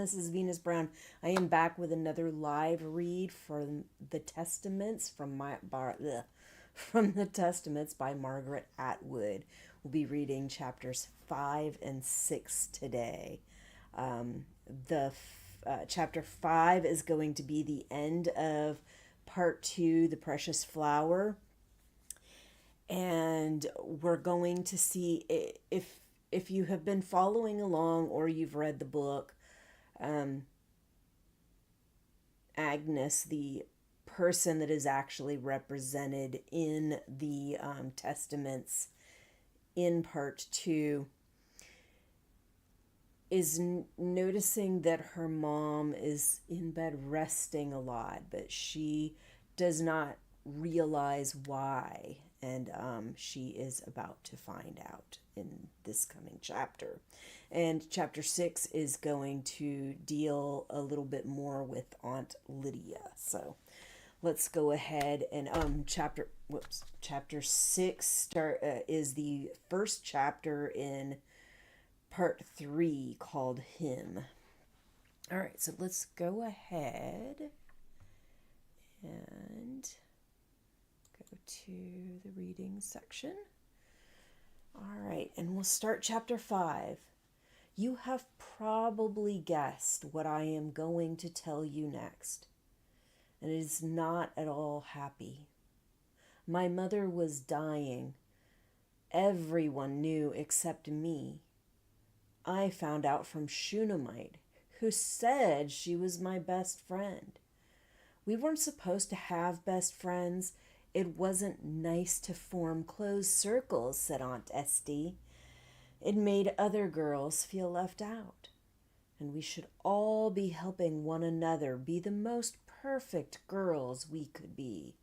this is Venus Brown. I am back with another live read from the Testaments from the Testaments by Margaret Atwood. We'll be reading chapters 5 and 6 today. The chapter 5 is going to be the end of part 2, The Precious Flower. And we're going to see if you have been following along or you've read the book, Agnes, the person that is actually represented in the Testaments in part 2, is noticing that her mom is in bed resting a lot, but she does not realize why. And she is about to find out in this coming chapter. And chapter 6 is going to deal a little bit more with Aunt Lydia. So let's go ahead and chapter 6 is the first chapter in part 3 called Hymn. All right, so let's go ahead and go to the reading section. All right, and we'll start chapter 5. You have probably guessed what I am going to tell you next, and it is not at all happy. My mother was dying. Everyone knew except me. I found out from Shunammite, who said she was my best friend. We weren't supposed to have best friends. It wasn't nice to form closed circles, said Aunt Esty. It made other girls feel left out. And we should all be helping one another be the most perfect girls we could be.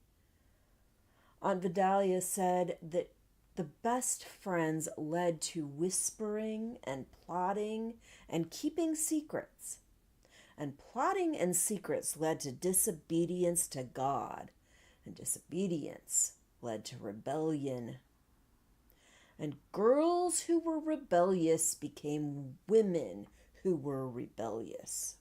Aunt Vidalia said that the best friends led to whispering and plotting and keeping secrets. And plotting and secrets led to disobedience to God. And disobedience led to rebellion. And girls who were rebellious became women who were rebellious.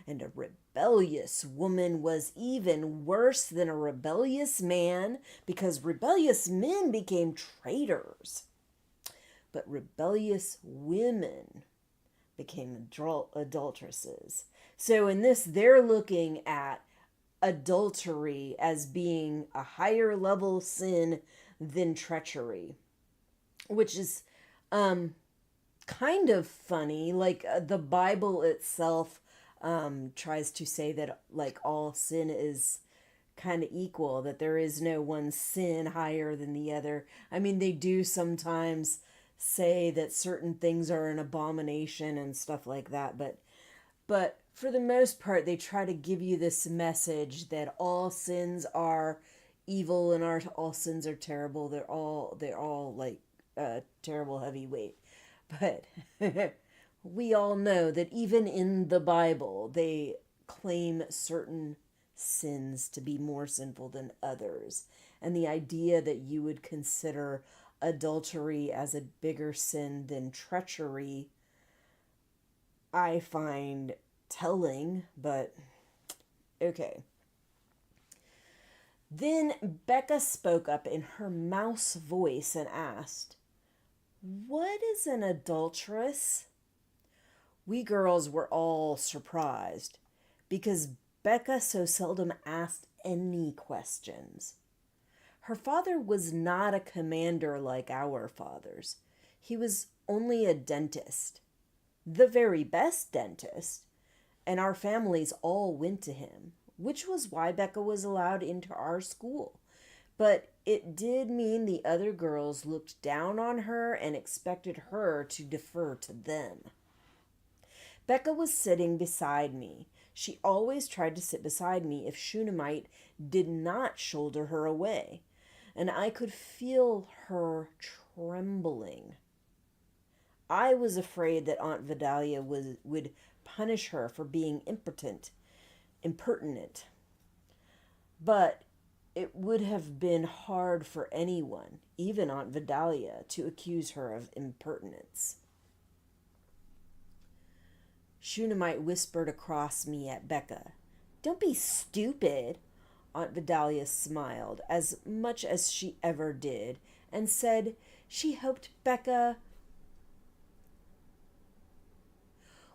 And a rebellious woman was even worse than a rebellious man, because rebellious men became traitors. But rebellious women became adulteresses. So in this, they're looking at adultery as being a higher level sin than treachery, which is kind of funny. Like the Bible itself tries to say that like all sin is kind of equal, that there is no one sin higher than the other. I mean, they do sometimes say that certain things are an abomination and stuff like that, but for the most part, they try to give you this message that all sins are evil and all sins are terrible. They're all like terrible heavyweight. But we all know that even in the Bible, they claim certain sins to be more sinful than others. And the idea that you would consider adultery as a bigger sin than treachery, I find telling, but okay. Then Becca spoke up in her mouse voice and asked, "What is an adulteress?" We girls were all surprised, because Becca so seldom asked any questions. Her father was not a commander like our fathers. He was only a dentist, the very best dentist, and our families all went to him, which was why Becca was allowed into our school. But it did mean the other girls looked down on her and expected her to defer to them. Becca was sitting beside me. She always tried to sit beside me if Shunammite did not shoulder her away, and I could feel her trembling. I was afraid that Aunt Vidalia would punish her for being impertinent. But it would have been hard for anyone, even Aunt Vidalia, to accuse her of impertinence. Shunammite whispered across me at Becca. Don't be stupid. Aunt Vidalia smiled, as much as she ever did, and said she hoped Becca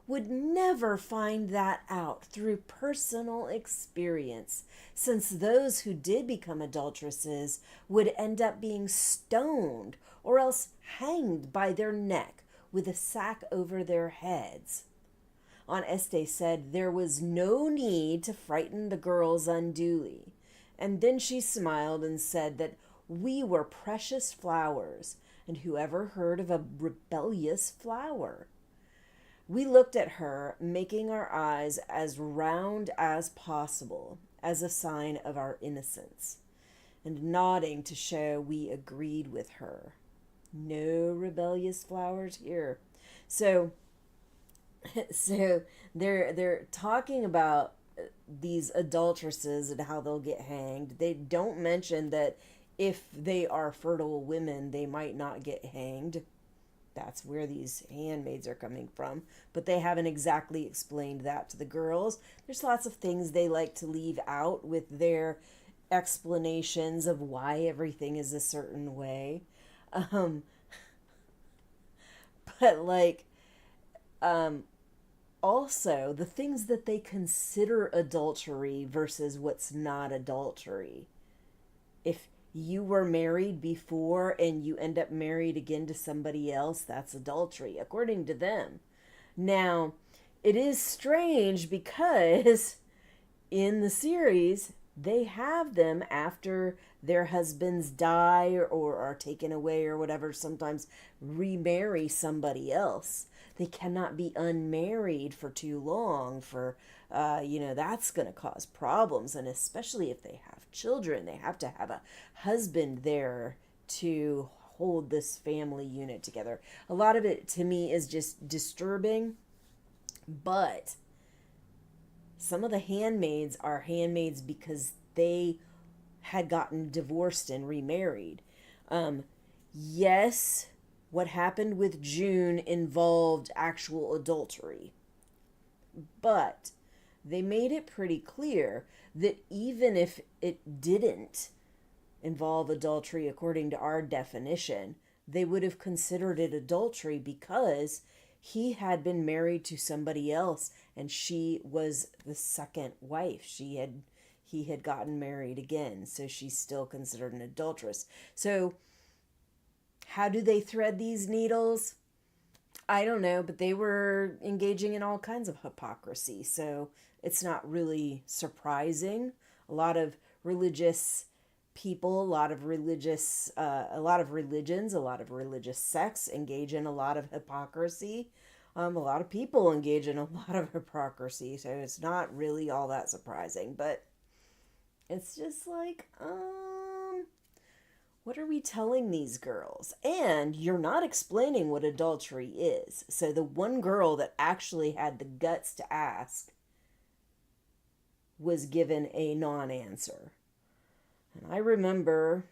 would never find that out through personal experience, since those who did become adulteresses would end up being stoned or else hanged by their neck with a sack over their heads. Aunt Este said there was no need to frighten the girls unduly, and then she smiled and said that we were precious flowers, and whoever heard of a rebellious flower? We looked at her, making our eyes as round as possible, as a sign of our innocence, and nodding to show we agreed with her. No rebellious flowers here. So, so they're talking about these adulteresses and how they'll get hanged. They don't mention that if they are fertile women, they might not get hanged. That's where these handmaids are coming from. But they haven't exactly explained that to the girls. There's lots of things they like to leave out with their explanations of why everything is a certain way. Um, but like, also the things that they consider adultery versus what's not adultery. If you were married before and you end up married again to somebody else, that's adultery, according to them. Now, it is strange because in the series, they have them after their husbands die or are taken away or whatever, sometimes remarry somebody else. They cannot be unmarried for too long that's going to cause problems. And especially if they have children, they have to have a husband there to hold this family unit together. A lot of it to me is just disturbing, but some of the handmaids are handmaids because they had gotten divorced and remarried. Yes, what happened with June involved actual adultery, but they made it pretty clear that even if it didn't involve adultery according to our definition, they would have considered it adultery because he had been married to somebody else and she was the second wife. He had gotten married again, so she's still considered an adulteress. So how do they thread these needles? I don't know, but they were engaging in all kinds of hypocrisy, so it's not really surprising. A lot of religious people, a lot of religions, a lot of religious sects engage in a lot of hypocrisy. A lot of people engage in a lot of hypocrisy, so it's not really all that surprising. But it's just like, what are we telling these girls? And you're not explaining what adultery is. So the one girl that actually had the guts to ask was given a non-answer. And I remember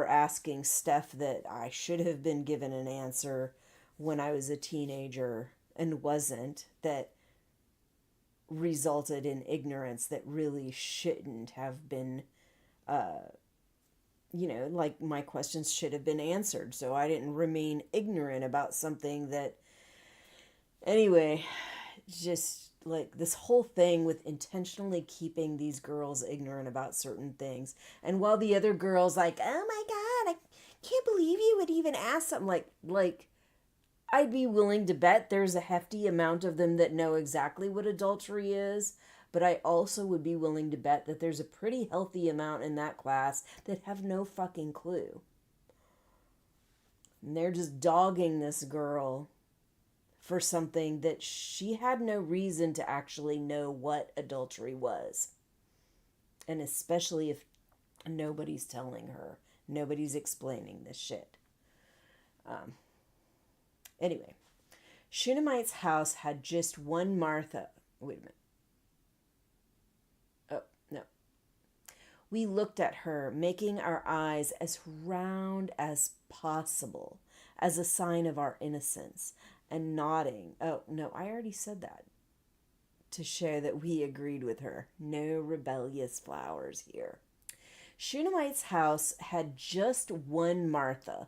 asking Steph that I should have been given an answer when I was a teenager and wasn't, that resulted in ignorance that really shouldn't have been, like my questions should have been answered. So I didn't remain ignorant about something that, anyway, just like this whole thing with intentionally keeping these girls ignorant about certain things. And while the other girls like, oh my God, I can't believe you would even ask something like I'd be willing to bet there's a hefty amount of them that know exactly what adultery is. But I also would be willing to bet that there's a pretty healthy amount in that class that have no fucking clue. And they're just dogging this girl for something that she had no reason to actually know what adultery was. And especially if nobody's telling her. Nobody's explaining this shit. Anyway, Shunammite's house had just one Martha. Wait a minute. Oh, no. We looked at her, making our eyes as round as possible, as a sign of our innocence, and nodding. Oh, no, I already said that to show that we agreed with her. No rebellious flowers here. Shunammite's house had just one Martha,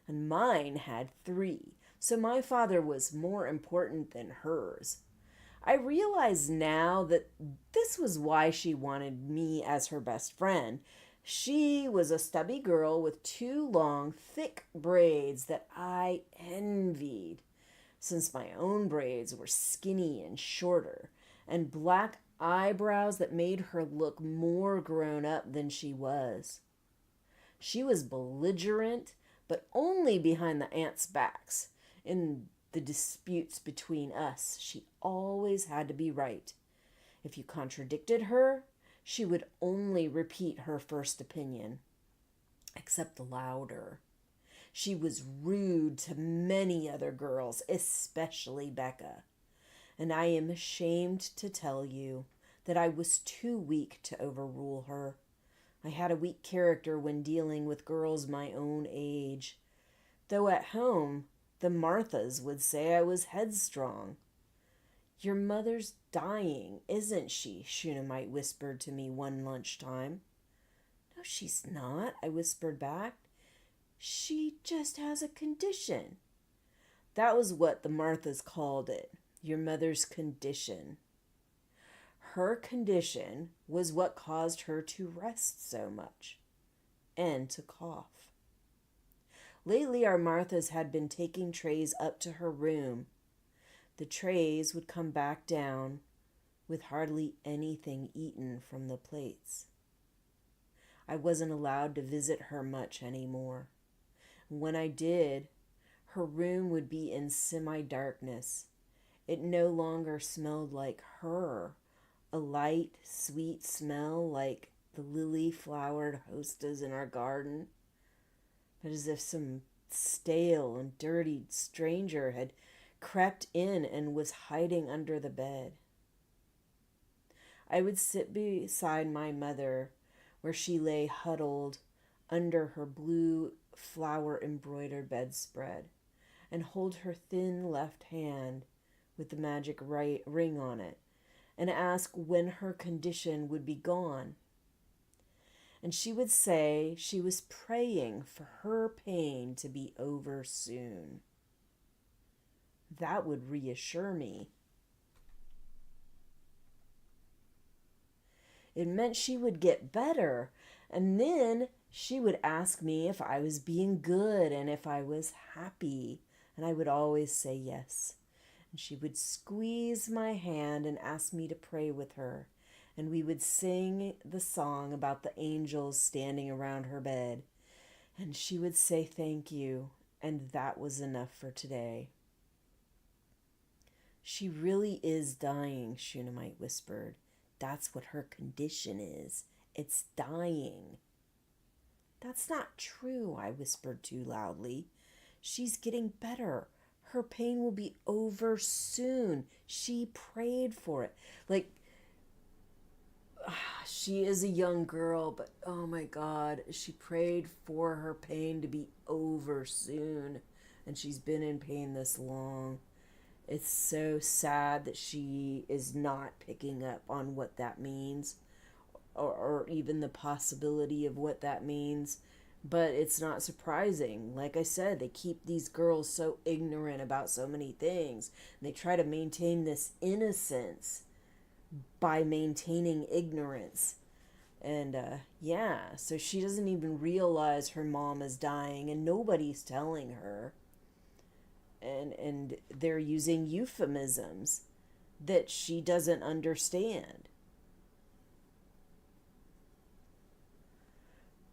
and mine had three, so my father was more important than hers. I realize now that this was why she wanted me as her best friend. She was a stubby girl with two long, thick braids that I envied, since my own braids were skinny and shorter, and black eyebrows that made her look more grown up than she was. She was belligerent, but only behind the aunts' backs. In the disputes between us, she always had to be right. If you contradicted her, she would only repeat her first opinion, except louder. She was rude to many other girls, especially Becca. And I am ashamed to tell you that I was too weak to overrule her. I had a weak character when dealing with girls my own age, though at home the Marthas would say I was headstrong. "Your mother's dying, isn't she?" Shunammite whispered to me one lunchtime. "No, she's not," I whispered back. "She just has a condition." That was what the Marthas called it, your mother's condition. Her condition was what caused her to rest so much and to cough. Lately, our Marthas had been taking trays up to her room. The trays would come back down with hardly anything eaten from the plates. I wasn't allowed to visit her much anymore. When I did, her room would be in semi-darkness. It no longer smelled like her, a light, sweet smell like the lily-flowered hostas in our garden, but as if some stale and dirty stranger had crept in and was hiding under the bed. I would sit beside my mother where she lay huddled under her blue flower-embroidered bedspread, and hold her thin left hand with the magic ring on it, and ask when her condition would be gone. And she would say she was praying for her pain to be over soon. That would reassure me. It meant she would get better, and then she would ask me if I was being good and if I was happy, and I would always say yes. And she would squeeze my hand and ask me to pray with her, and we would sing the song about the angels standing around her bed, and she would say thank you, and that was enough for today. "She really is dying," Shunammite whispered. "That's what her condition is. It's dying." "That's not true," I whispered too loudly. "She's getting better. Her pain will be over soon. She prayed for it." Like, she is a young girl, but oh my God, she prayed for her pain to be over soon. And she's been in pain this long. It's so sad that she is not picking up on what that means, or even the possibility of what that means. But it's not surprising. Like I said, they keep these girls so ignorant about so many things. And they try to maintain this innocence by maintaining ignorance. And so she doesn't even realize her mom is dying, and nobody's telling her. And they're using euphemisms that she doesn't understand.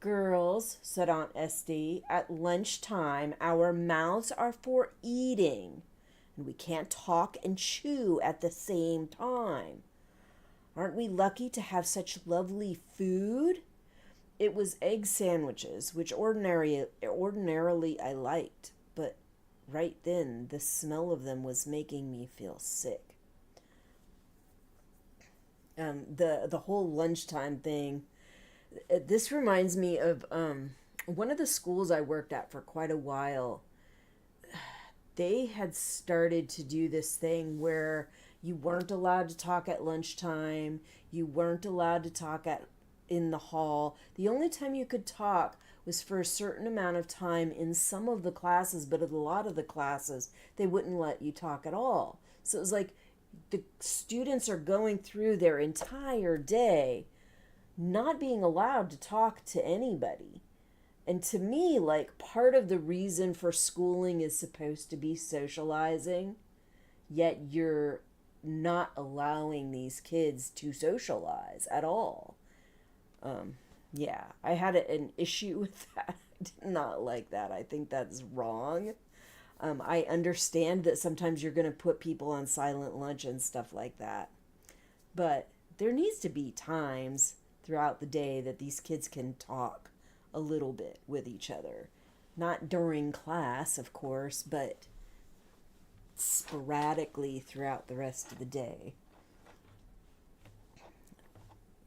"Girls," said Aunt Esty, "at lunchtime our mouths are for eating, and we can't talk and chew at the same time. Aren't we lucky to have such lovely food?" It was egg sandwiches, which ordinarily I liked, but right then the smell of them was making me feel sick. The whole lunchtime thing, this reminds me of one of the schools I worked at for quite a while. they had started to do this thing where you weren't allowed to talk at lunchtime, you weren't allowed to talk at in the hall. The only time you could talk was for a certain amount of time in some of the classes, but in a lot of the classes they wouldn't let you talk at all. So it was like the students are going through their entire day not being allowed to talk to anybody. And to me, like, part of the reason for schooling is supposed to be socializing, yet you're not allowing these kids to socialize at all. Yeah, I had an issue with that. I did not like that. I think that's wrong. I understand that sometimes you're going to put people on silent lunch and stuff like that. But there needs to be times throughout the day that these kids can talk a little bit with each other. Not during class, of course, but sporadically throughout the rest of the day.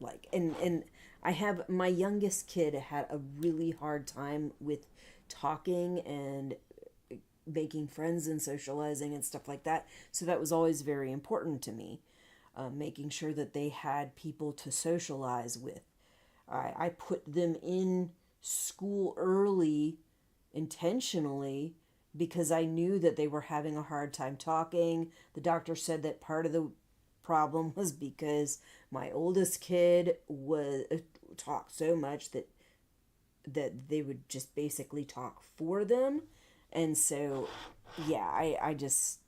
Like, and I have, my youngest kid had a really hard time with talking and making friends and socializing and stuff like that. So that was always very important to me, making sure that they had people to socialize with. I put them in school early intentionally because I knew that they were having a hard time talking. The doctor said that part of the problem was because my oldest kid was talked so much that they would just basically talk for them. And so, yeah, I just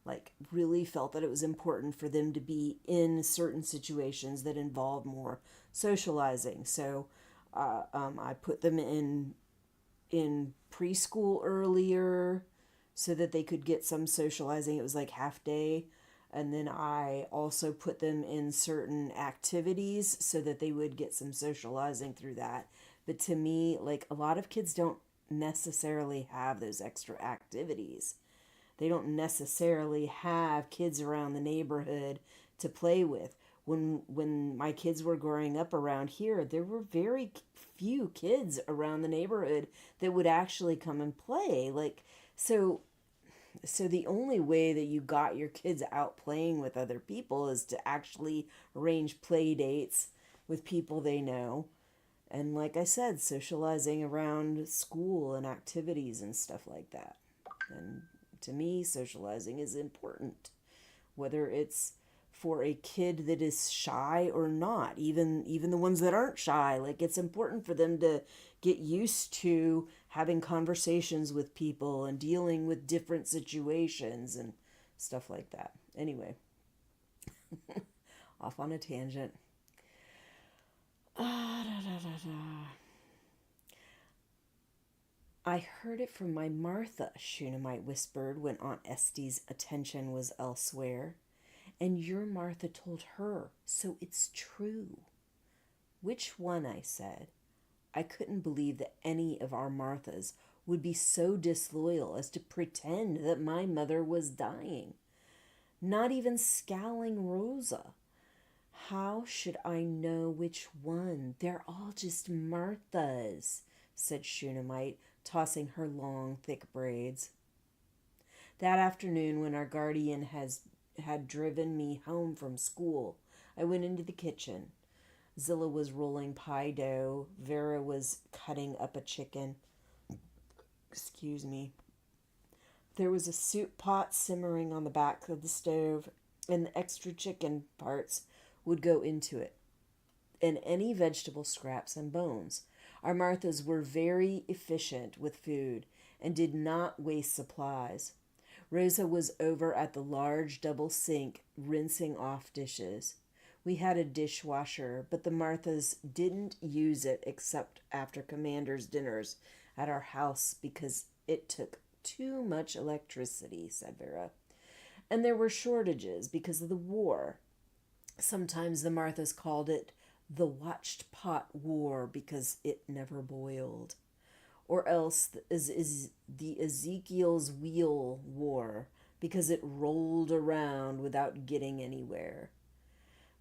like really felt that it was important for them to be in certain situations that involved more socializing. So I put them in preschool earlier so that they could get some socializing. It was like half day. And then I also put them in certain activities so that they would get some socializing through that. But to me, like, a lot of kids don't necessarily have those extra activities. They don't necessarily have kids around the neighborhood to play with. When my kids were growing up around here, there were very few kids around the neighborhood that would actually come and play. Like, so the only way that you got your kids out playing with other people is to actually arrange play dates with people they know. And like I said, socializing around school and activities and stuff like that. And to me, socializing is important, whether it's for a kid that is shy or not, even the ones that aren't shy. Like, it's important for them to get used to having conversations with people and dealing with different situations and stuff like that. Anyway, off on a tangent. I heard it from my Martha, Shunammite whispered when Aunt Estie's attention was elsewhere. And your Martha told her, so it's true. Which one? I said. I couldn't believe that any of our Marthas would be so disloyal as to pretend that my mother was dying. Not even scowling Rosa. How should I know which one? They're all just Marthas, said Shunammite, tossing her long, thick braids. That afternoon, when our guardian had driven me home from school, I went into the kitchen. Zilla was rolling pie dough. Vera was cutting up a chicken. Excuse me. There was a soup pot simmering on the back of the stove, and the extra chicken parts would go into it, and any vegetable scraps and bones. Our Marthas were very efficient with food and did not waste supplies. Rosa was over at the large double sink rinsing off dishes. We had a dishwasher, but the Marthas didn't use it except after commanders' dinners at our house because it took too much electricity, said Vera. And there were shortages because of the war. Sometimes the Marthas called it the watched pot war because it never boiled. Or else is the Ezekiel's wheel war because it rolled around without getting anywhere.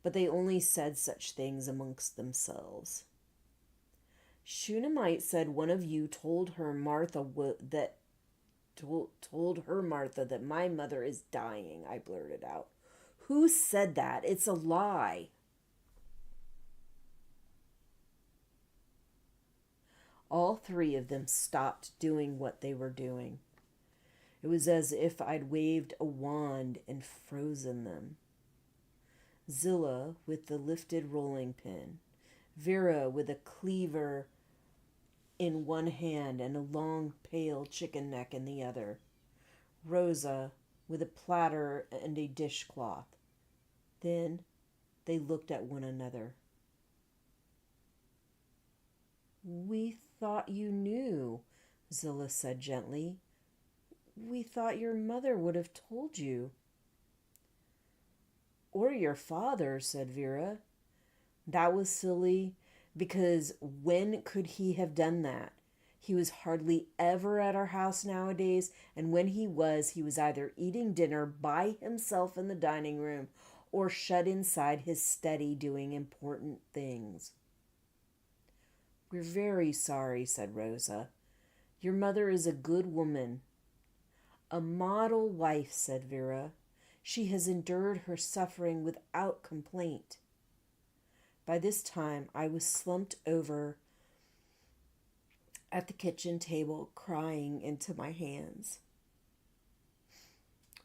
But they only said such things amongst themselves. Shunammite said one of you told her Martha that told her, Martha, that my mother is dying," I blurted out. "Who said that? It's a lie." All three of them stopped doing what they were doing. It was as if I'd waved a wand and frozen them. Zilla with the lifted rolling pin, Vera with a cleaver in one hand and a long, pale chicken neck in the other, Rosa with a platter and a dishcloth. Then they looked at one another. "We thought you knew," Zilla said gently. "We thought your mother would have told you." "Or your father," said Vera. That was silly, because when could he have done that? He was hardly ever at our house nowadays, and when he was either eating dinner by himself in the dining room or shut inside his study doing important things. "We're very sorry," said Rosa. "Your mother is a good woman." "A model wife," said Vera. "She has endured her suffering without complaint." By this time, I was slumped over at the kitchen table, crying into my hands.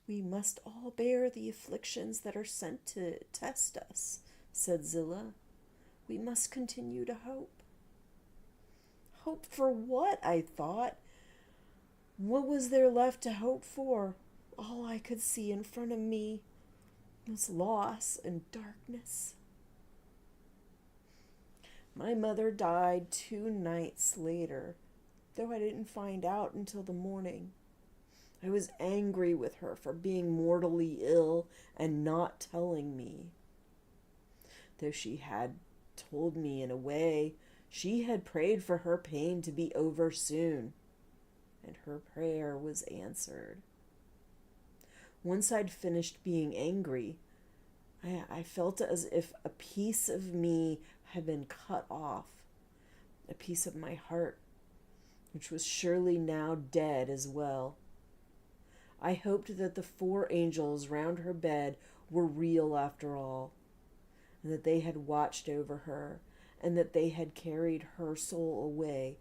"We must all bear the afflictions that are sent to test us," said Zilla. "We must continue to hope." Hope for what? I thought. What was there left to hope for? All I could see in front of me was loss and darkness. My mother died 2 nights later, though I didn't find out until the morning. I was angry with her for being mortally ill and not telling me. Though she had told me in a way, she had prayed for her pain to be over soon, and her prayer was answered. Once I'd finished being angry, I felt as if a piece of me had been cut off, a piece of my heart, which was surely now dead as well. I hoped that the 4 angels round her bed were real after all, and that they had watched over her, and that they had carried her soul away,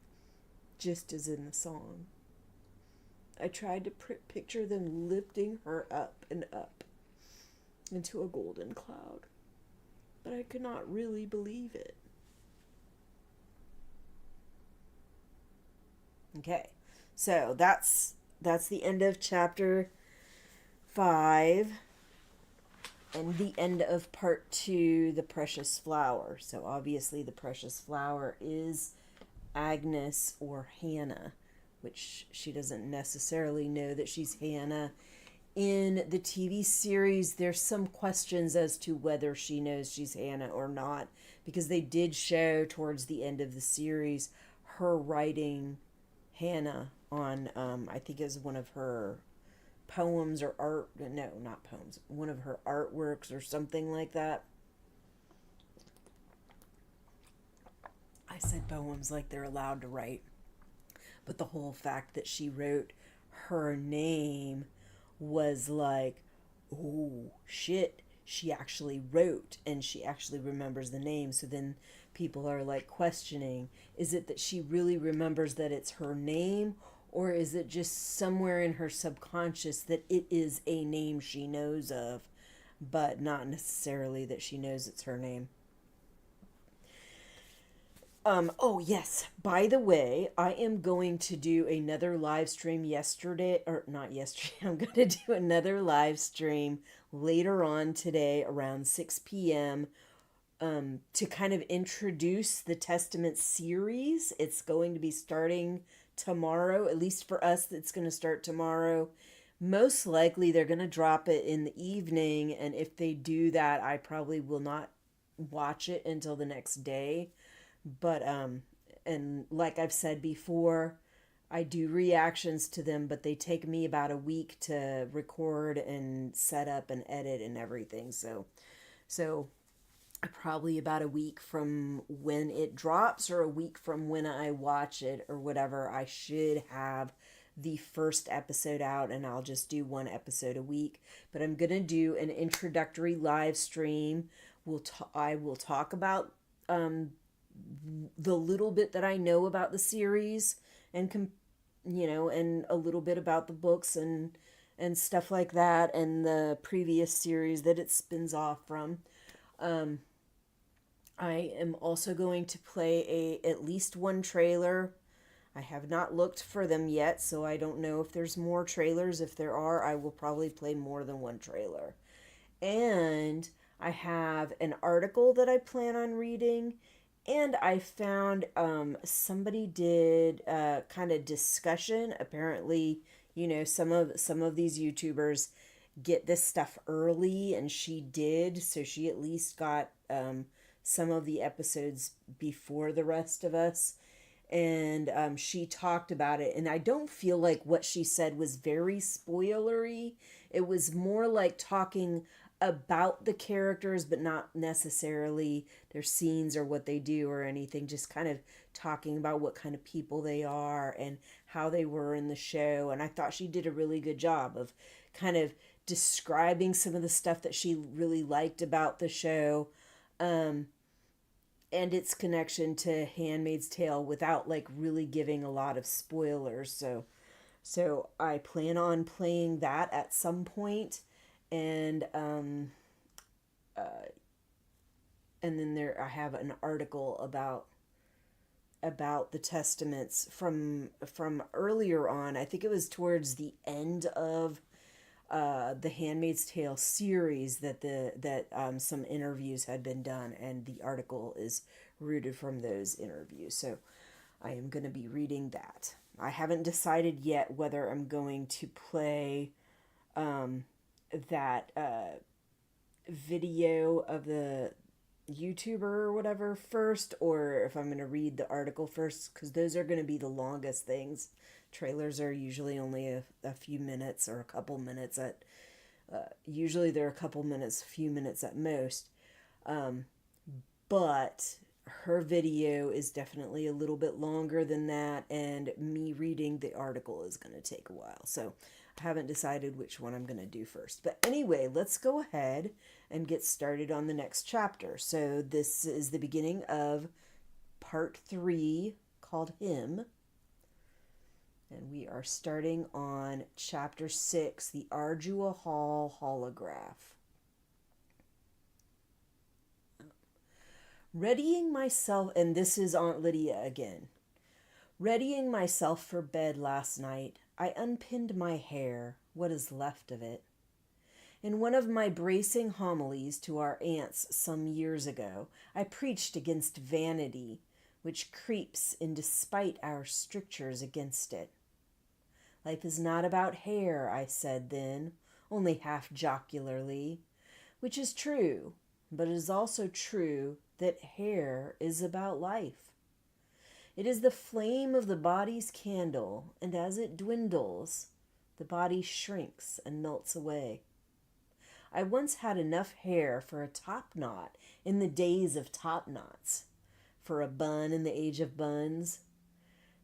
just as in the song. I tried to picture them lifting her up and up into a golden cloud, but I could not really believe it. Okay, so that's the end of chapter 5 and the end of part 2, the precious flower. So obviously the precious flower is Agnes or Hannah, which she doesn't necessarily know that she's Hannah. In the TV series, there's some questions as to whether she knows she's Hannah or not, because they did show towards the end of the series her writing Hannah on, I think it was one of her poems or art, no, not poems, one of her artworks or something like that. I said poems like they're allowed to write, but the whole fact that she wrote her name was like, oh shit, she actually wrote and she actually remembers the name. So then people are like questioning, is it that she really remembers that it's her name, or is it just somewhere in her subconscious that it is a name she knows of, but not necessarily that she knows it's her name? Oh yes, by the way, I am going to do another live stream yesterday, or not yesterday, I'm going to do another live stream later on today around 6 p.m. To kind of introduce the Testament series. It's going to be starting tomorrow, at least for us, it's going to start tomorrow. Most likely they're going to drop it in the evening, and if they do that, I probably will not watch it until the next day. But and like I've said before, I do reactions to them, but they take me about a week to record and set up and edit and everything. So probably about a week from when it drops, or a week from when I watch it or whatever, I should have the first episode out and I'll just do one episode a week. But I'm going to do an introductory live stream. I will talk about the little bit that I know about the series and and a little bit about the books and stuff like that and the previous series that it spins off from. I am also going to play at least one trailer. I have not looked for them yet, so I don't know if there's more trailers. If there are, I will probably play more than one trailer. And I have an article that I plan on reading, and I found somebody did kind of discussion. Apparently, some of these YouTubers get this stuff early, and she did, so she at least got some of the episodes before the rest of us. And she talked about it, and I don't feel like what she said was very spoilery. It was more like talking about the characters, but not necessarily their scenes or what they do or anything, just kind of talking about what kind of people they are and how they were in the show. And I thought she did a really good job of kind of describing some of the stuff that she really liked about the show. And its connection to Handmaid's Tale without like really giving a lot of spoilers. So I plan on playing that at some point, and then I have an article about the Testaments from earlier on. I think it was towards the end of the Handmaid's Tale series that some interviews had been done, and the article is rooted from those interviews. So I am going to be reading that. I haven't decided yet whether I'm going to play that video of the YouTuber or whatever first, or if I'm going to read the article first, because those are going to be the longest things. Trailers are usually only a few minutes or a couple minutes usually they're a couple minutes, a few minutes at most. But her video is definitely a little bit longer than that, and me reading the article is going to take a while. So I haven't decided which one I'm going to do first. But anyway, let's go ahead and get started on the next chapter. So this is the beginning of part 3 called Him. And we are starting on chapter 6, the Ardua Hall Holograph. Readying myself, and this is Aunt Lydia again. Readying myself for bed last night, I unpinned my hair, what is left of it. In one of my bracing homilies to our aunts some years ago, I preached against vanity, which creeps in despite our strictures against it. Life is not about hair, I said then, only half jocularly, which is true, but it is also true that hair is about life. It is the flame of the body's candle, and as it dwindles, the body shrinks and melts away. I once had enough hair for a top knot in the days of top knots, for a bun in the age of buns.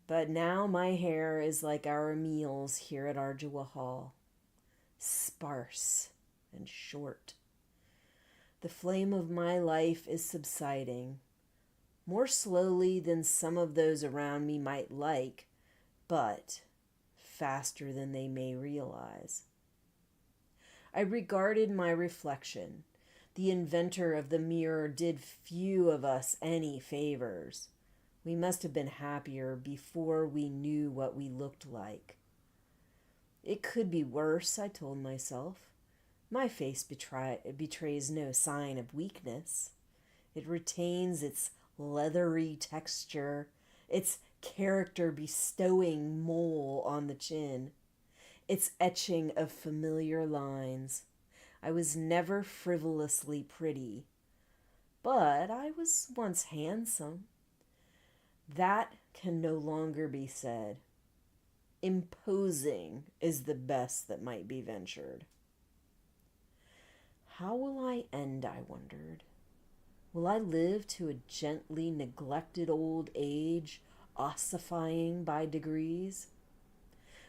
But now my hair is like our meals here at Ardua Hall, sparse and short. The flame of my life is subsiding, more slowly than some of those around me might like, but faster than they may realize. I regarded my reflection. The inventor of the mirror did few of us any favors. We must have been happier before we knew what we looked like. It could be worse, I told myself. My face betrays no sign of weakness. It retains its leathery texture, its character-bestowing mole on the chin, its etching of familiar lines. I was never frivolously pretty, but I was once handsome. That can no longer be said. Imposing is the best that might be ventured. How will I end, I wondered. Will I live to a gently neglected old age, ossifying by degrees?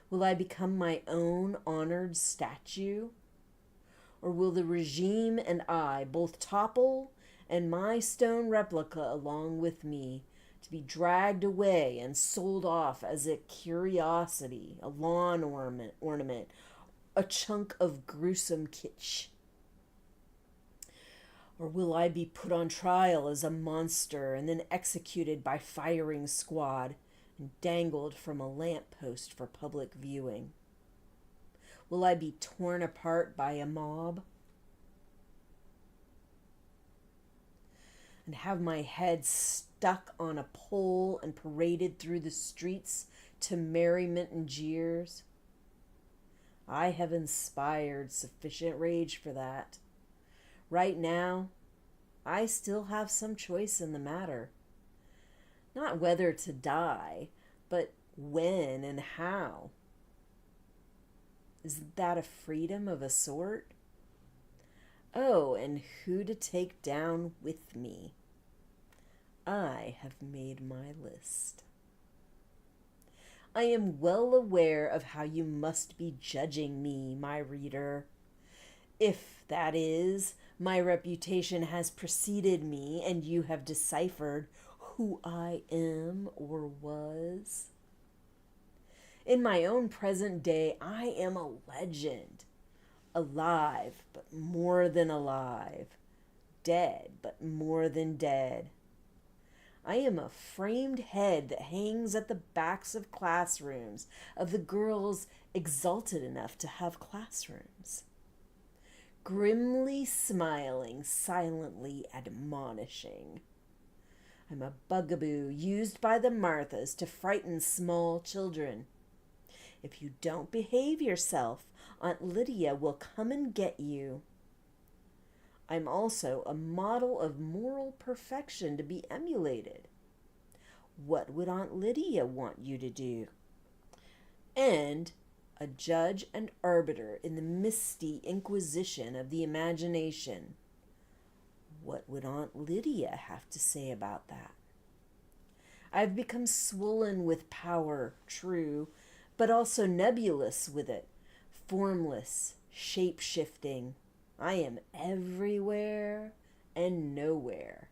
Will I become my own honored statue? Or will the regime and I both topple and my stone replica along with me, to be dragged away and sold off as a curiosity, a lawn ornament, a chunk of gruesome kitsch? Or will I be put on trial as a monster and then executed by firing squad and dangled from a lamppost for public viewing? Will I be torn apart by a mob and have my head stuck on a pole and paraded through the streets to merriment and jeers? I have inspired sufficient rage for that. Right now, I still have some choice in the matter. Not whether to die, but when and how. Isn't that a freedom of a sort? Oh, and who to take down with me? I have made my list. I am well aware of how you must be judging me, my reader. If, that is, my reputation has preceded me and you have deciphered who I am or was. In my own present day, I am a legend. Alive, but more than alive. Dead, but more than dead. I am a framed head that hangs at the backs of classrooms of the girls exalted enough to have classrooms. Grimly smiling, silently admonishing. I'm a bugaboo used by the Marthas to frighten small children. If you don't behave yourself, Aunt Lydia will come and get you. I'm also a model of moral perfection to be emulated. What would Aunt Lydia want you to do? And a judge and arbiter in the misty inquisition of the imagination. What would Aunt Lydia have to say about that? I've become swollen with power, true, but also nebulous with it, formless, shape-shifting. I am everywhere and nowhere.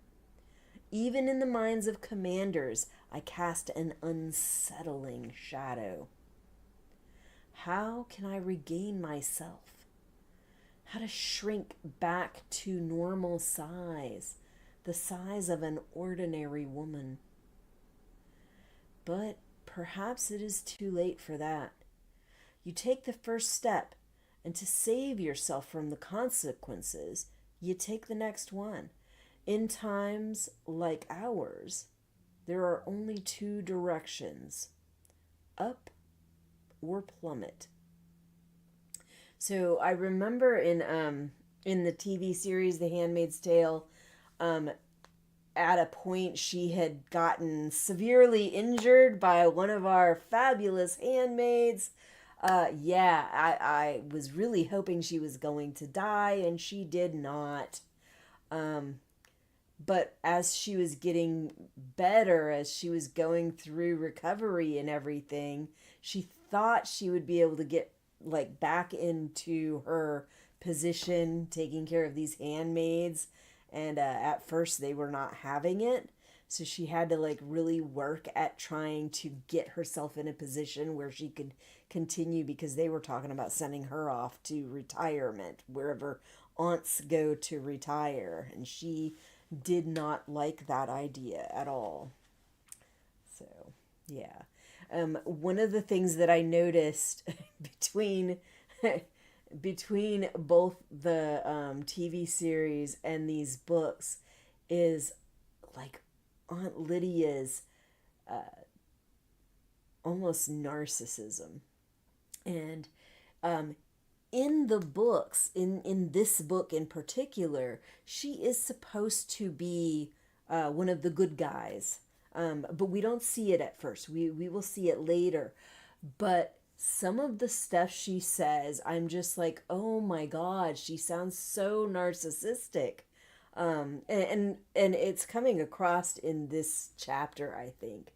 Even in the minds of commanders, I cast an unsettling shadow. How can I regain myself? How to shrink back to normal size, the size of an ordinary woman? But perhaps it is too late for that. You take the first step, and to save yourself from the consequences, you take the next one. In times like ours, there are only two directions, up or plummet. So I remember in the TV series The Handmaid's Tale, at a point she had gotten severely injured by one of our fabulous handmaids. I was really hoping she was going to die, and she did not. But as she was getting better, as she was going through recovery and everything, she thought she would be able to get like back into her position taking care of these handmaids. And at first they were not having it. So she had to like really work at trying to get herself in a position where she could continue, because they were talking about sending her off to retirement, wherever aunts go to retire. And she did not like that idea at all. So, yeah. One of the things that I noticed between both the TV series and these books is like Aunt Lydia's almost narcissism. And in the books, in this book in particular, she is supposed to be one of the good guys. But we don't see it at first. We will see it later. But some of the stuff she says, I'm just like, oh my God, she sounds so narcissistic. And it's coming across in this chapter, I think.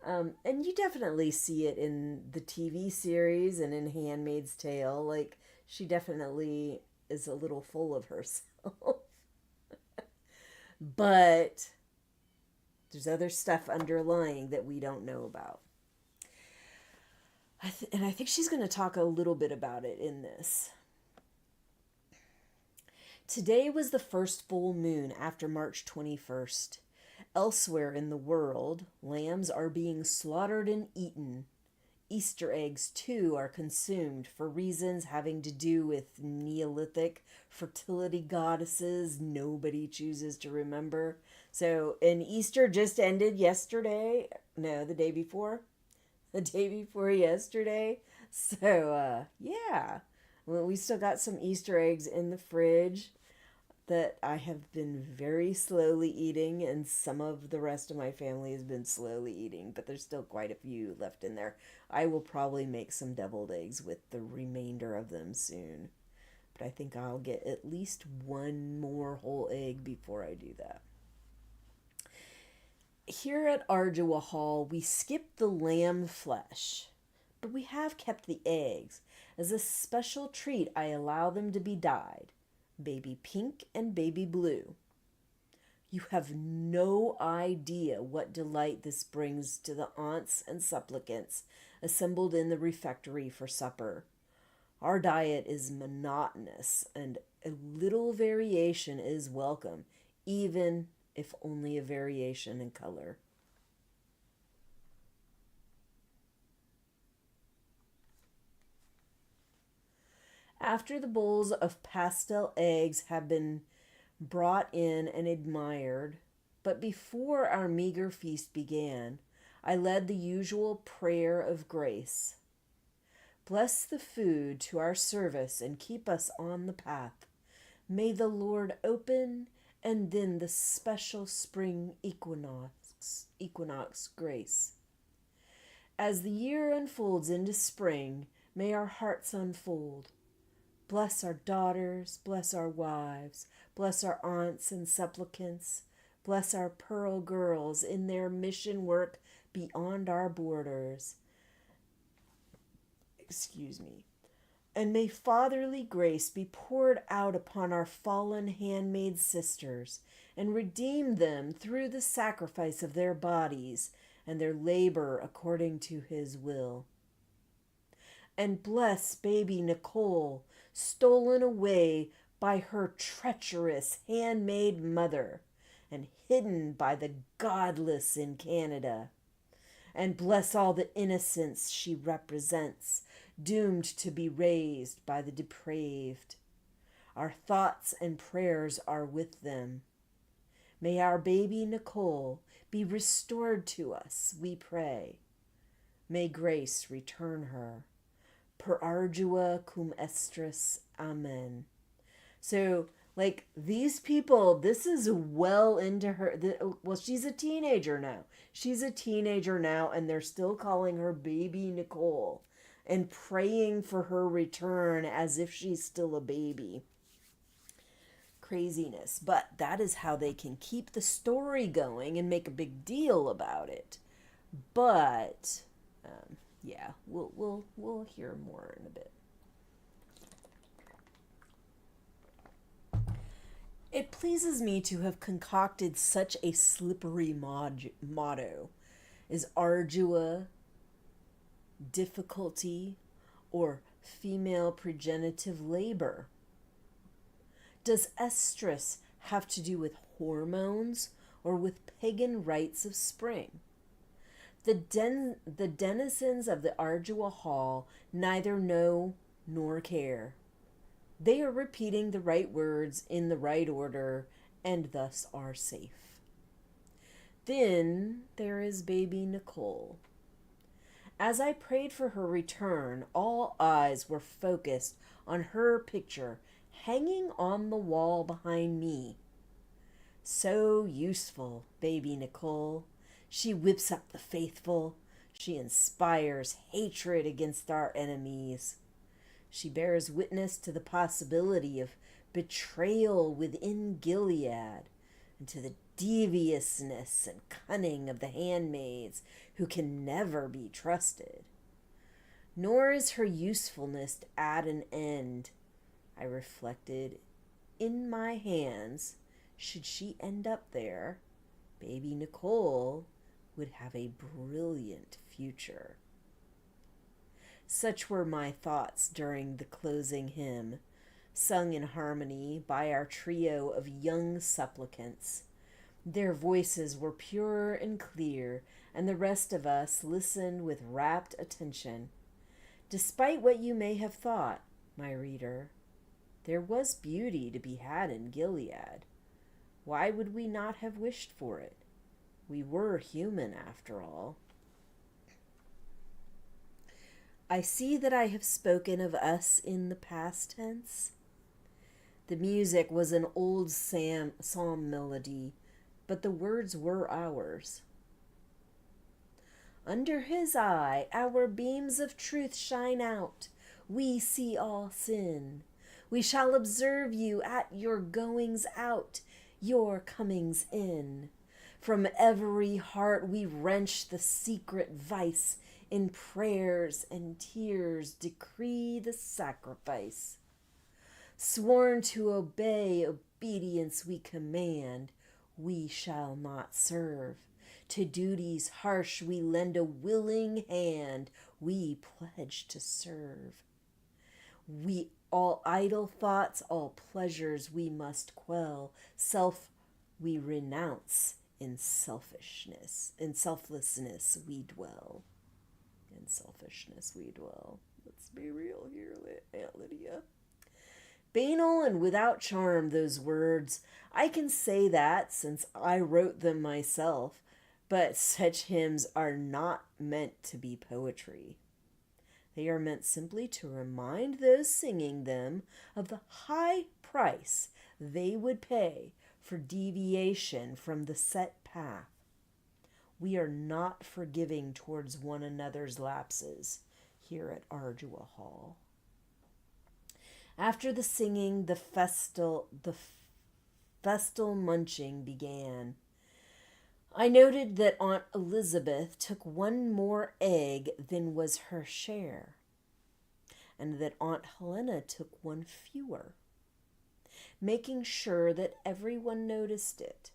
And you definitely see it in the TV series and in Handmaid's Tale. Like, she definitely is a little full of herself. But there's other stuff underlying that we don't know about. And I think she's going to talk a little bit about it in this. Today was the first full moon after March 21st. Elsewhere in the world, lambs are being slaughtered and eaten. Easter eggs, too, are consumed for reasons having to do with Neolithic fertility goddesses nobody chooses to remember. So, and Easter just ended yesterday. No, the day before. The day before yesterday. So, yeah. Well, we still got some Easter eggs in the fridge that I have been very slowly eating, and some of the rest of my family has been slowly eating, but there's still quite a few left in there. I will probably make some deviled eggs with the remainder of them soon, but I think I'll get at least one more whole egg before I do that. Here at Ardua Hall, we skip the lamb flesh, but we have kept the eggs. As a special treat, I allow them to be dyed. Baby pink and baby blue. You have no idea what delight this brings to the aunts and supplicants assembled in the refectory for supper. Our diet is monotonous, and a little variation is welcome, even if only a variation in color. After the bowls of pastel eggs have been brought in and admired, but before our meager feast began, I led the usual prayer of grace. Bless the food to our service and keep us on the path. May the Lord open and then the special spring equinox grace. As the year unfolds into spring, may our hearts unfold. Bless our daughters, bless our wives, bless our aunts and supplicants, bless our pearl girls in their mission work beyond our borders. And may fatherly grace be poured out upon our fallen handmaid sisters and redeem them through the sacrifice of their bodies and their labor according to his will. And bless baby Nicole, stolen away by her treacherous handmaid mother and hidden by the godless in Canada. And bless all the innocents she represents, doomed to be raised by the depraved. Our thoughts and prayers are with them. May our baby Nicole be restored to us, we pray. May grace return her. Per ardua cum estris. Amen. So, like, these people, this is well into her. Well, she's a teenager now. She's a teenager now, and they're still calling her baby Nicole and praying for her return as if she's still a baby. Craziness. But that is how they can keep the story going and make a big deal about it. But yeah, we'll hear more in a bit. It pleases me to have concocted such a slippery motto. Is ardua difficulty or female progenitive labor? Does estrus have to do with hormones or with pagan rites of spring? The denizens of the Ardua Hall neither know nor care. They are repeating the right words in the right order and thus are safe. Then there is baby Nicole. As I prayed for her return, all eyes were focused on her picture hanging on the wall behind me. So useful, baby Nicole. She whips up the faithful. She inspires hatred against our enemies. She bears witness to the possibility of betrayal within Gilead and to the deviousness and cunning of the handmaids who can never be trusted. Nor is her usefulness at an end, I reflected. In my hands, should she end up there, baby Nicole would have a brilliant future. Such were my thoughts during the closing hymn, sung in harmony by our trio of young supplicants. Their voices were pure and clear, and the rest of us listened with rapt attention. Despite what you may have thought, my reader, there was beauty to be had in Gilead. Why would we not have wished for it? We were human, after all. I see that I have spoken of us in the past tense. The music was an old psalm melody, but the words were ours. Under his eye our beams of truth shine out. We see all sin. We shall observe you at your goings out, your comings in. From every heart we wrench the secret vice. In prayers and tears decree the sacrifice. Sworn to obey, obedience we command. We shall not serve. To duties harsh we lend a willing hand. We pledge to serve. We all idle thoughts, all pleasures we must quell. Self we renounce, in selfishness, in selflessness we dwell. In selfishness we dwell. Let's be real here, Aunt Lydia. Banal and without charm, those words. I can say that since I wrote them myself, but such hymns are not meant to be poetry. They are meant simply to remind those singing them of the high price they would pay for deviation from the set path. We are not forgiving towards one another's lapses here at Ardua Hall. After the singing, the festal munching began. I noted that Aunt Elizabeth took one more egg than was her share, and that Aunt Helena took one fewer, making sure that everyone noticed it.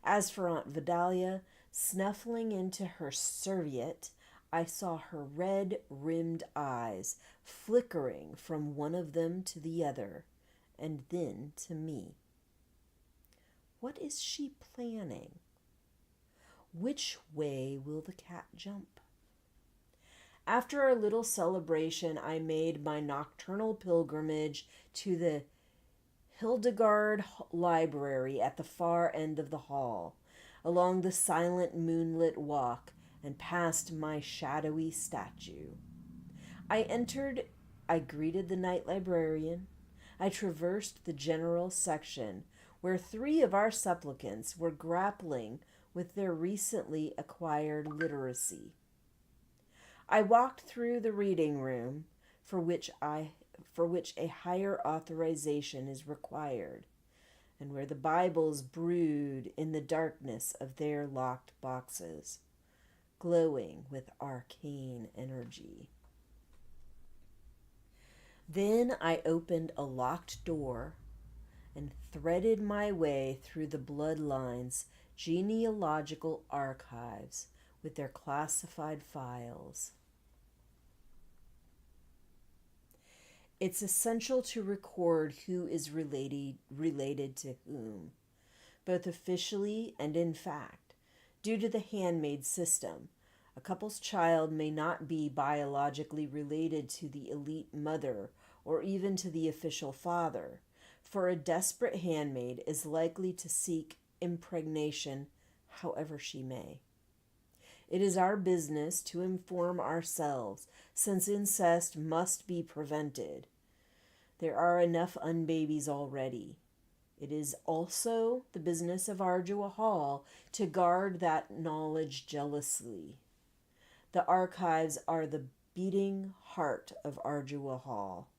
As for Aunt Vidalia, snuffling into her serviette, I saw her red-rimmed eyes flickering from one of them to the other, and then to me. What is she planning? Which way will the cat jump? After our little celebration, I made my nocturnal pilgrimage to the Hildegard Library at the far end of the hall, along the silent moonlit walk, and past my shadowy statue. I entered, I greeted the night librarian. I traversed the general section, where 3 of our supplicants were grappling with their recently acquired literacy. I walked through the reading room, for which a higher authorization is required, and where the Bibles brood in the darkness of their locked boxes, glowing with arcane energy. Then I opened a locked door and threaded my way through the bloodlines genealogical archives with their classified files. It's essential to record who is related to whom, both officially and in fact. Due to the handmaid system, a couple's child may not be biologically related to the elite mother or even to the official father, for a desperate handmaid is likely to seek impregnation however she may. It is our business to inform ourselves, since incest must be prevented. There are enough unbabies already. It is also the business of Ardua Hall to guard that knowledge jealously. The archives are the beating heart of Ardua Hall.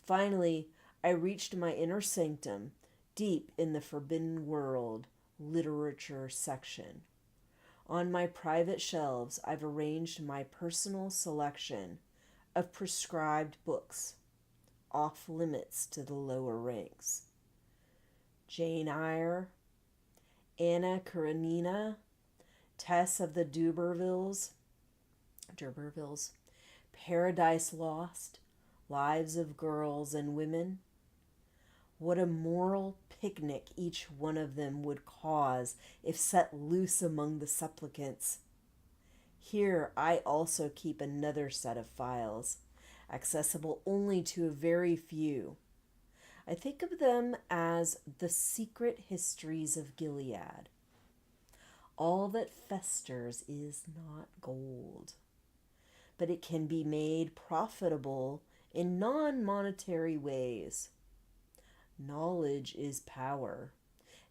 Finally, I reached my inner sanctum, deep in the forbidden world, literature section. On my private shelves, I've arranged my personal selection of prescribed books, off limits to the lower ranks. Jane Eyre, Anna Karenina, Tess of the D'Urbervilles, Paradise Lost, Lives of Girls and Women. What a moral picnic each one of them would cause if set loose among the supplicants. Here I also keep another set of files, accessible only to a very few. I think of them as the secret histories of Gilead. All that festers is not gold, but it can be made profitable in non-monetary ways. Knowledge is power,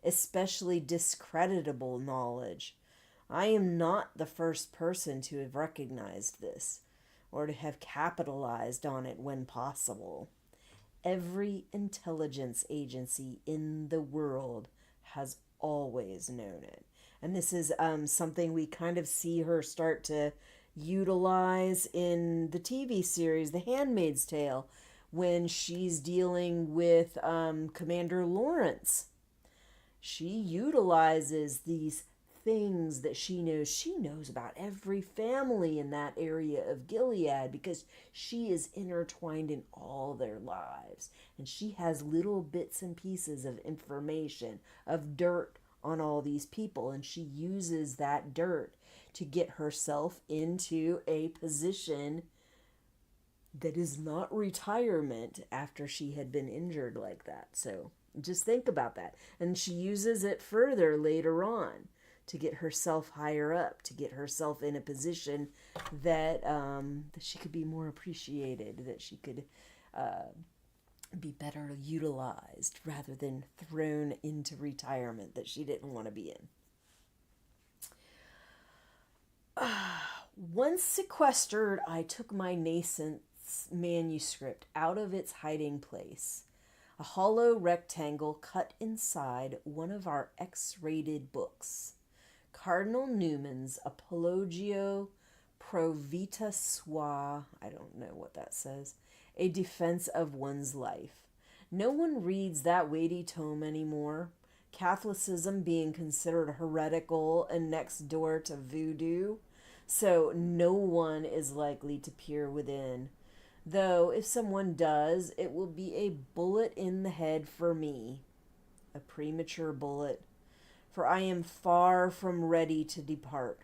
especially discreditable knowledge. I am not the first person to have recognized this, or to have capitalized on it when possible. Every intelligence agency in the world has always known it. And this is something we kind of see her start to utilize in the TV series, The Handmaid's Tale, when she's dealing with Commander Lawrence. She utilizes these things that she knows. She knows about every family in that area of Gilead because she is intertwined in all their lives. And she has little bits and pieces of information, of dirt on all these people. And she uses that dirt to get herself into a position that is not retirement after she had been injured like that. So just think about that. And she uses it further later on to get herself higher up, to get herself in a position that that she could be more appreciated, that she could be better utilized rather than thrown into retirement that she didn't want to be in. Once sequestered, I took my nascent manuscript out of its hiding place, a hollow rectangle cut inside one of our X-rated books, Cardinal Newman's Apologio pro vita sua, I don't know what that says, a defense of one's life. No one reads that weighty tome anymore, Catholicism being considered heretical and next door to voodoo, so no one is likely to peer within. Though, if someone does, it will be a bullet in the head for me, a premature bullet, for I am far from ready to depart.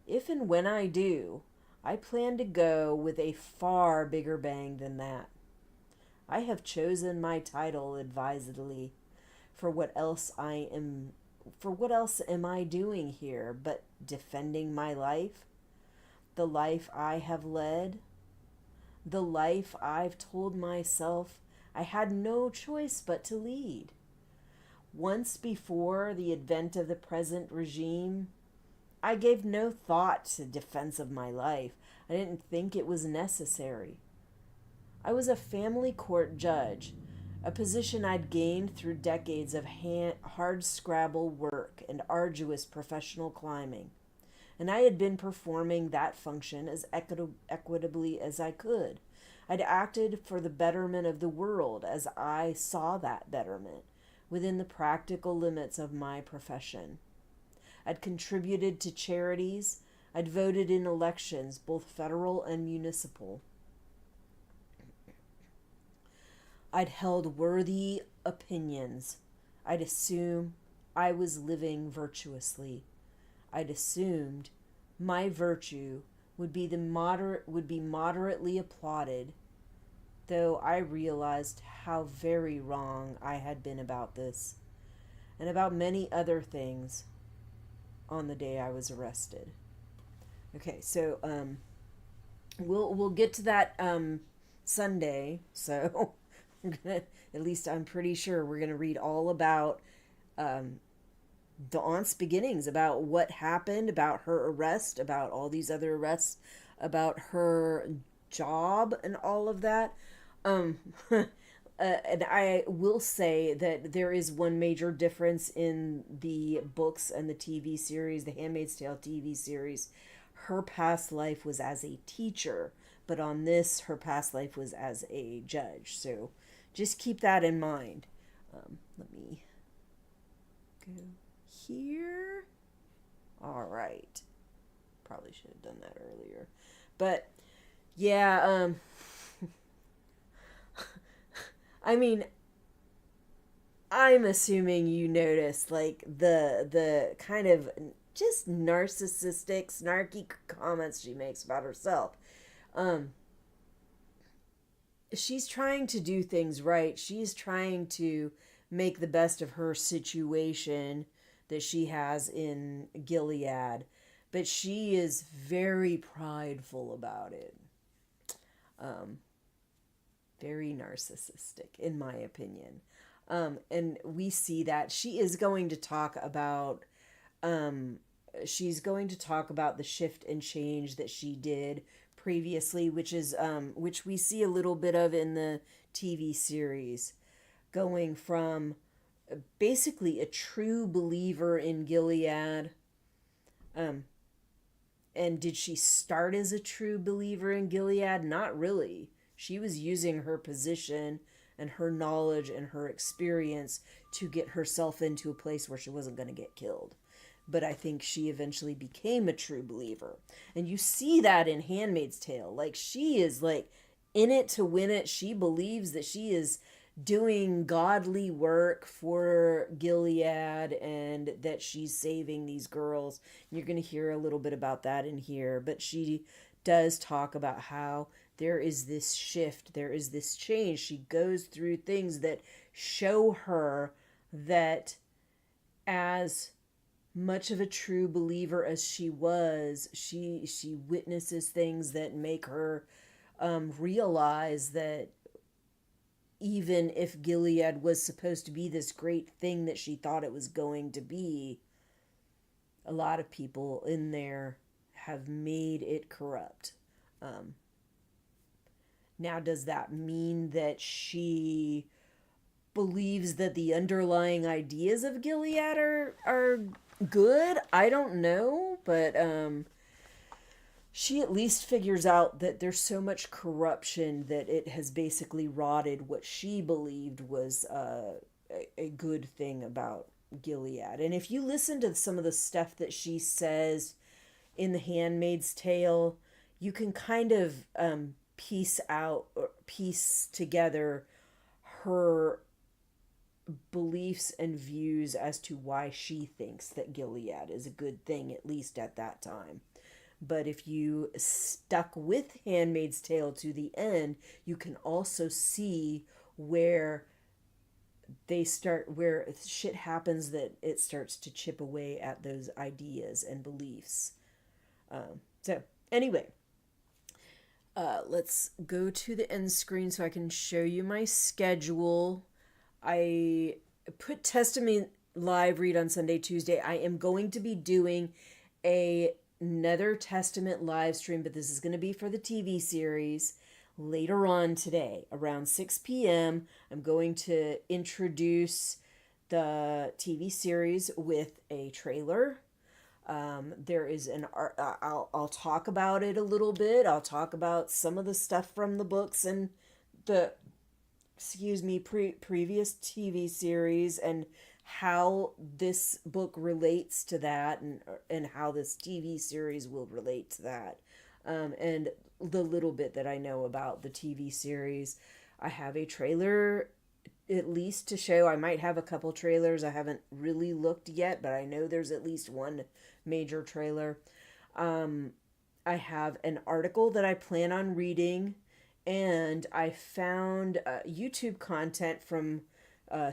If and when I do, I plan to go with a far bigger bang than that. I have chosen my title advisedly. For what else am I doing here but defending my life? The life I have led? The life I've told myself I had no choice but to lead. Once before the advent of the present regime, I gave no thought to defense of my life. I didn't think it was necessary. I was a family court judge, a position I'd gained through decades of hard-scrabble work and arduous professional climbing, and I had been performing that function as equitably as I could. I'd acted for the betterment of the world as I saw that betterment, within the practical limits of my profession. I'd contributed to charities. I'd voted in elections, both federal and municipal. I'd held worthy opinions. I'd assumed I was living virtuously. I'd assumed my virtue would be moderately applauded, though I realized how very wrong I had been about this, and about many other things, on the day I was arrested. Okay, so we'll get to that Sunday. So we're gonna, at least I'm pretty sure we're gonna read all about the aunt's beginnings, about what happened, about her arrest, about all these other arrests, about her job and all of that. and I will say that there is one major difference in the books and the TV series, the Handmaid's Tale TV series. Her past life was as a teacher, but on this, her past life was as a judge. So just keep that in mind. Let me go here. All right. Probably should have done that earlier. But yeah, I mean, I'm assuming you noticed like the kind of just narcissistic, snarky comments she makes about herself. Um, she's trying to do things right. She's trying to make the best of her situation that she has in Gilead, but she is very prideful about it. Um, very narcissistic, in my opinion. And we see that she is going to talk about um, she's going to talk about the shift and change that she did previously, which we see a little bit of in the TV series, going from basically a true believer in Gilead. Um, and did she start as a true believer in Gilead? Not really. She was using her position and her knowledge and her experience to get herself into a place where she wasn't going to get killed. But I think she eventually became a true believer. And you see that in Handmaid's Tale. Like, she is like in it to win it. She believes that she is doing godly work for Gilead and that she's saving these girls. You're going to hear a little bit about that in here, but she does talk about how there is this shift, there is this change. She goes through things that show her that as much of a true believer as she was, she witnesses things that make her realize that even if Gilead was supposed to be this great thing that she thought it was going to be, a lot of people in there have made it corrupt. Um, Now, does that mean that she believes that the underlying ideas of Gilead are good? I don't know, but she at least figures out that there's so much corruption that it has basically rotted what she believed was a good thing about Gilead. And if you listen to some of the stuff that she says in The Handmaid's Tale, you can kind of piece together her beliefs and views as to why she thinks that Gilead is a good thing, at least at that time. But if you stuck with Handmaid's Tale to the end, you can also see where where shit happens that it starts to chip away at those ideas and beliefs. So, anyway, let's go to the end screen so I can show you my schedule. I put Testament live read on Sunday, Tuesday. I am going to be doing another Testament live stream, but this is going to be for the TV series later on today around 6 p.m. I'm going to introduce the TV series with a trailer. There is an art. I'll talk about it a little bit. I'll talk about some of the stuff from the books and the previous TV series and how this book relates to that, and how this TV series will relate to that, and the little bit that I know about the TV series. I have a trailer at least to show. I might have a couple trailers. I haven't really looked yet, but I know there's at least one major trailer. I have an article that I plan on reading, and I found YouTube content from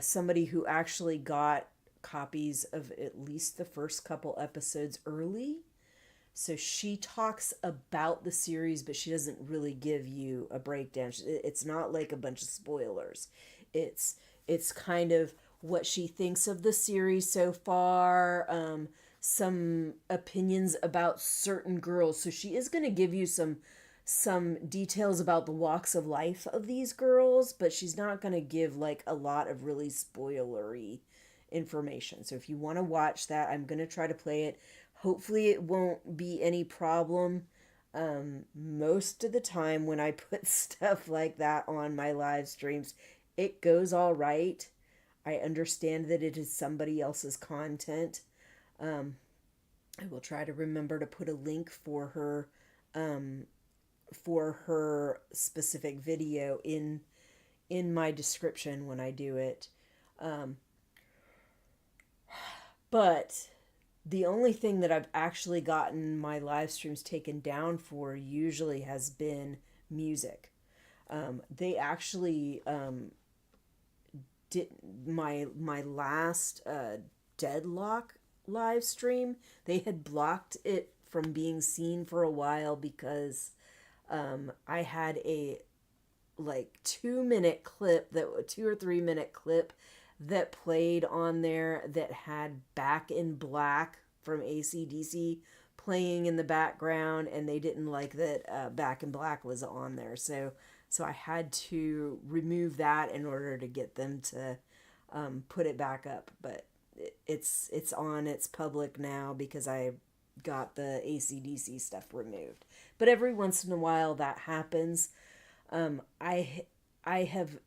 somebody who actually got copies of at least the first couple episodes early. So she talks about the series, but she doesn't really give you a breakdown. It's not like a bunch of spoilers. It's kind of what she thinks of the series so far, some opinions about certain girls. So she is going to give you some details about the walks of life of these girls, but she's not going to give like a lot of really spoilery information. So if you want to watch that, I'm going to try to play it. Hopefully it won't be any problem. Most of the time when I put stuff like that on my live streams, it goes all right. I understand that it is somebody else's content. Um, I will try to remember to put a link um, for her specific video in my description when I do it. Um, but the only thing that I've actually gotten my live streams taken down for usually has been music. They actually did my last deadlock live stream. They had blocked it from being seen for a while because I had a like 2 minute clip, that 2 or 3 minute clip that played on there that had Back in Black from AC/DC playing in the background, and they didn't like that Back in Black was on there. So I had to remove that in order to get them to put it back up. But it's on, it's public now because I got the AC/DC stuff removed. But every once in a while that happens. I have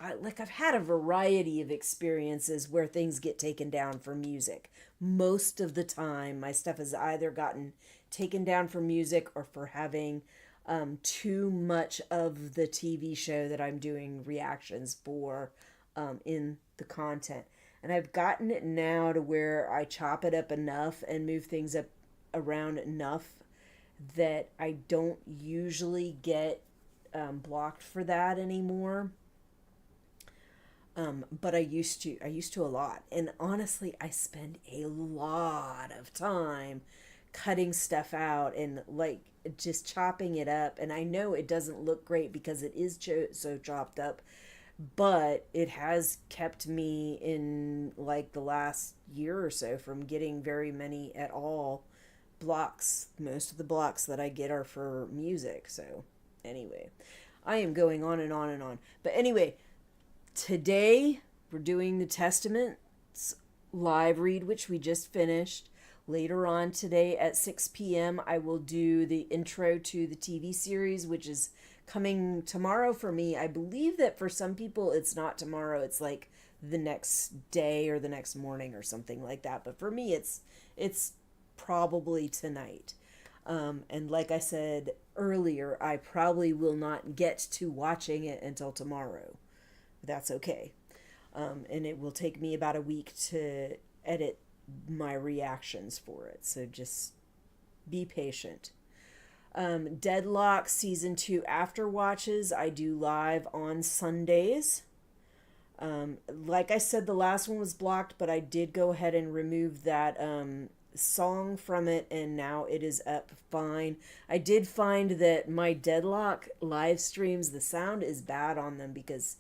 I've had a variety of experiences where things get taken down for music. Most of the time, my stuff has either gotten taken down for music or for having too much of the TV show that I'm doing reactions for in the content. And I've gotten it now to where I chop it up enough and move things up around enough that I don't usually get blocked for that anymore. But I used to. I used to a lot. And honestly, I spend a lot of time cutting stuff out and like just chopping it up. And I know it doesn't look great because it is so chopped up, but it has kept me in like the last year or so from getting very many at all blocks. Most of the blocks that I get are for music. So anyway, I am going on and on and on. But anyway, today we're doing the Testaments live read, which we just finished. Later on today at 6 p.m., I will do the intro to the TV series, which is coming tomorrow for me. I believe that for some people it's not tomorrow, it's like the next day or the next morning or something like that. But for me, it's probably tonight. And like I said earlier, I probably will not get to watching it until tomorrow. That's okay. And it will take me about a week to edit my reactions for it. So just be patient. Deadlock Season 2 After Watches, I do live on Sundays. Like I said, the last one was blocked, but I did go ahead and remove that song from it, and now it is up fine. I did find that my Deadlock live streams, the sound is bad on them because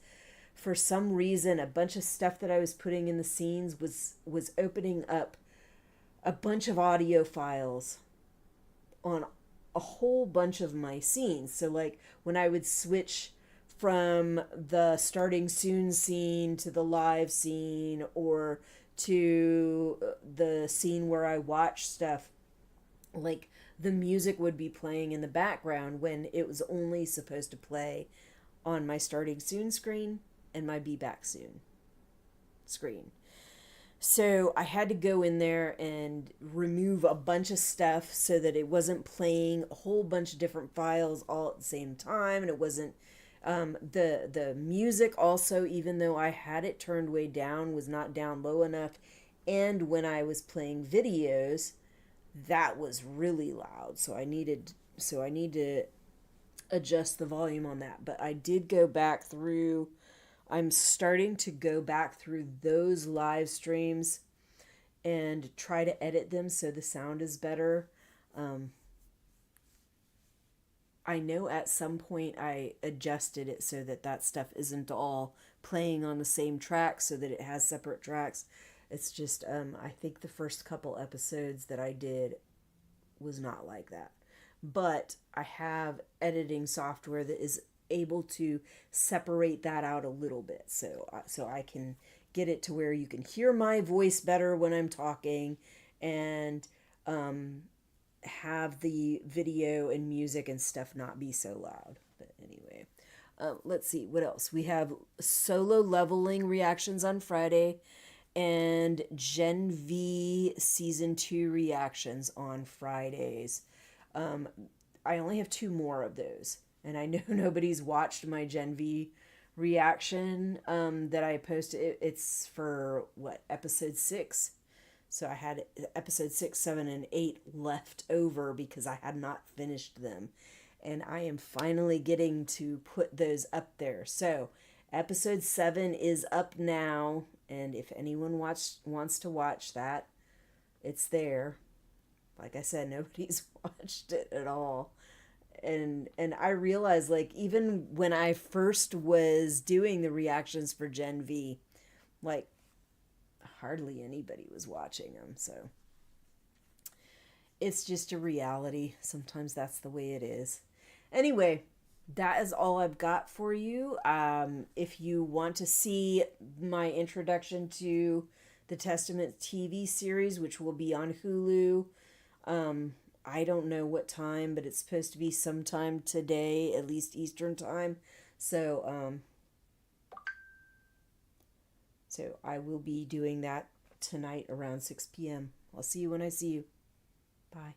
for some reason a bunch of stuff that I was putting in the scenes was opening up a bunch of audio files on a whole bunch of my scenes. So like when I would switch from the starting soon scene to the live scene or to the scene where I watch stuff, like the music would be playing in the background when it was only supposed to play on my starting soon screen and my be back soon screen. So I had to go in there and remove a bunch of stuff so that it wasn't playing a whole bunch of different files all at the same time, and it wasn't the music also, even though I had it turned way down, was not down low enough. And when I was playing videos, that was really loud. So I need to adjust the volume on that. But I did go back through. I'm starting to go back through those live streams and try to edit them so the sound is better. I know at some point I adjusted it so that that stuff isn't all playing on the same track so that it has separate tracks. It's just, I think the first couple episodes that I did was not like that. but I have editing software that is able to separate that out a little bit, so I can get it to where you can hear my voice better when I'm talking, and um, have the video and music and stuff not be so loud. But anyway, let's see what else. We have solo leveling reactions on Friday and Gen V season 2 reactions on Fridays. Um, I only have two more of those, and I know nobody's watched my Gen V reaction that I posted. It's for what, episode 6. So I had episode 6, 7, and 8 left over because I had not finished them. And I am finally getting to put those up there. So episode 7 is up now. And if anyone wants to watch that, it's there. Like I said, nobody's watched it at all. And I realized, like, even when I first was doing the reactions for Gen V, like, hardly anybody was watching them. So it's just a reality. Sometimes that's the way it is. Anyway, that is all I've got for you. If you want to see my introduction to the Testament TV series, which will be on Hulu, I don't know what time, but it's supposed to be sometime today, at least Eastern time. So, so I will be doing that tonight around 6 p.m. I'll see you when I see you. Bye.